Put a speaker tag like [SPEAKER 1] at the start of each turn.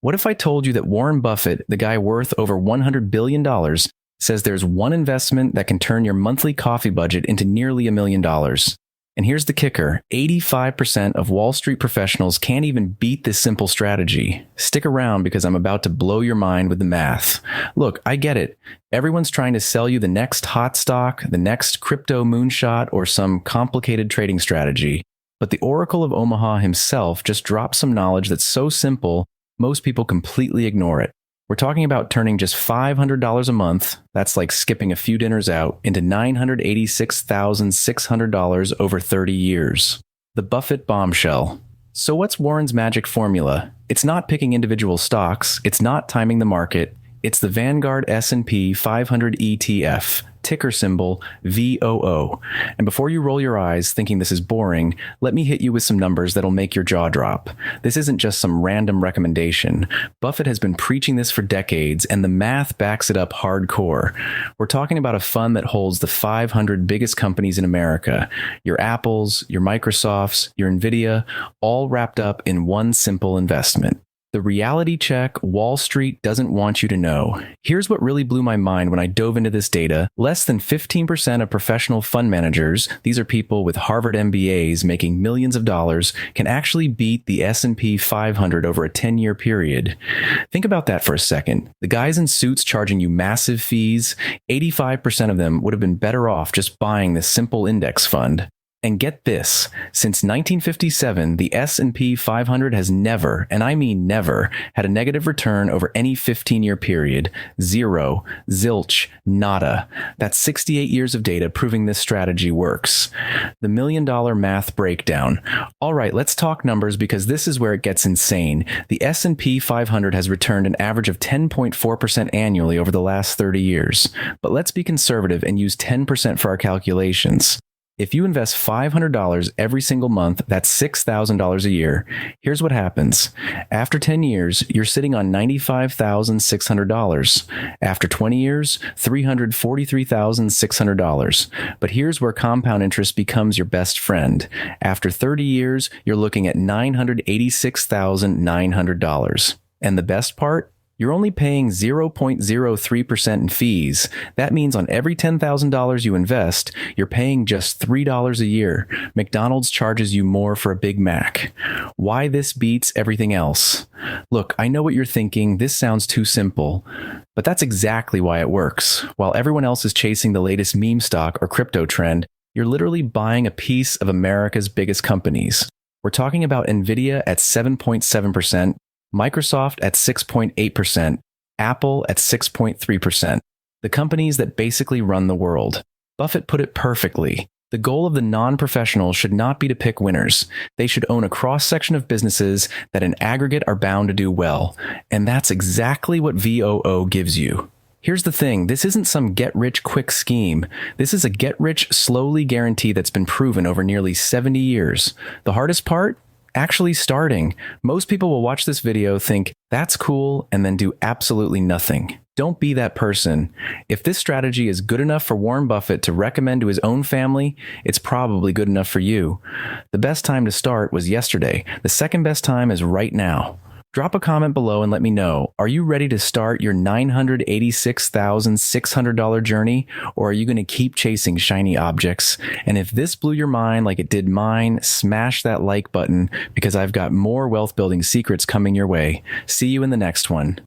[SPEAKER 1] What if I told you that Warren Buffett, the guy worth over $100 billion, says there's one investment that can turn your monthly coffee budget into nearly $1 million? And here's the kicker: 85% of Wall Street professionals can't even beat this simple strategy. Stick around because I'm about to blow your mind with the math. Look, I get it. Everyone's trying to sell you the next hot stock, the next crypto moonshot, or some complicated trading strategy. But the Oracle of Omaha himself just dropped some knowledge that's so simple, most people completely ignore it. We're talking about turning just $500 a month, that's like skipping a few dinners out, into $986,600 over 30 years. The Buffett bombshell. So what's Warren's magic formula? It's not picking individual stocks, it's not timing the market, it's the Vanguard S&P 500 ETF, ticker symbol VOO. And before you roll your eyes thinking this is boring, let me hit you with some numbers that'll make your jaw drop. This isn't just some random recommendation. Buffett has been preaching this for decades, and the math backs it up hardcore. We're talking about a fund that holds the 500 biggest companies in America. Your Apples, your Microsofts, your Nvidia, all wrapped up in one simple investment. The reality check Wall Street doesn't want you to know. Here's what really blew my mind when I dove into this data. Less than 15% of professional fund managers, these are people with Harvard MBAs making millions of dollars, can actually beat the S&P 500 over a 10-year period. Think about that for a second. The guys in suits charging you massive fees, 85% of them would have been better off just buying this simple index fund. And get this, since 1957, the S&P 500 has never, and I mean never, had a negative return over any 15-year period. Zero, zilch, nada. That's 68 years of data proving this strategy works. The $1 million math breakdown. All right, let's talk numbers because this is where it gets insane. The S&P 500 has returned an average of 10.4% annually over the last 30 years. But let's be conservative and use 10% for our calculations. If you invest $500 every single month, that's $6,000 a year. Here's what happens. After 10 years, you're sitting on $95,600. After 20 years, $343,600. But here's where compound interest becomes your best friend. After 30 years, you're looking at $986,900. And the best part? You're only paying 0.03% in fees. That means on every $10,000 you invest, you're paying just $3 a year. McDonald's charges you more for a Big Mac. Why this beats everything else? Look, I know what you're thinking. This sounds too simple. But that's exactly why it works. While everyone else is chasing the latest meme stock or crypto trend, you're literally buying a piece of America's biggest companies. We're talking about Nvidia at 7.7%, Microsoft at 6.8%, Apple at 6.3%. The companies that basically run the world. Buffett put it perfectly. The goal of the non-professional should not be to pick winners. They should own a cross-section of businesses that in aggregate are bound to do well. And that's exactly what VOO gives you. Here's the thing, this isn't some get-rich-quick scheme. This is a get-rich-slowly guarantee that's been proven over nearly 70 years. The hardest part? Actually starting. Most people will watch this video, think, that's cool, and then do absolutely nothing. Don't be that person. If this strategy is good enough for Warren Buffett to recommend to his own family, it's probably good enough for you. The best time to start was yesterday. The second best time is right now. Drop a comment below and let me know, are you ready to start your $986,600 journey, or are you going to keep chasing shiny objects? And if this blew your mind like it did mine, smash that like button because I've got more wealth building secrets coming your way. See you in the next one.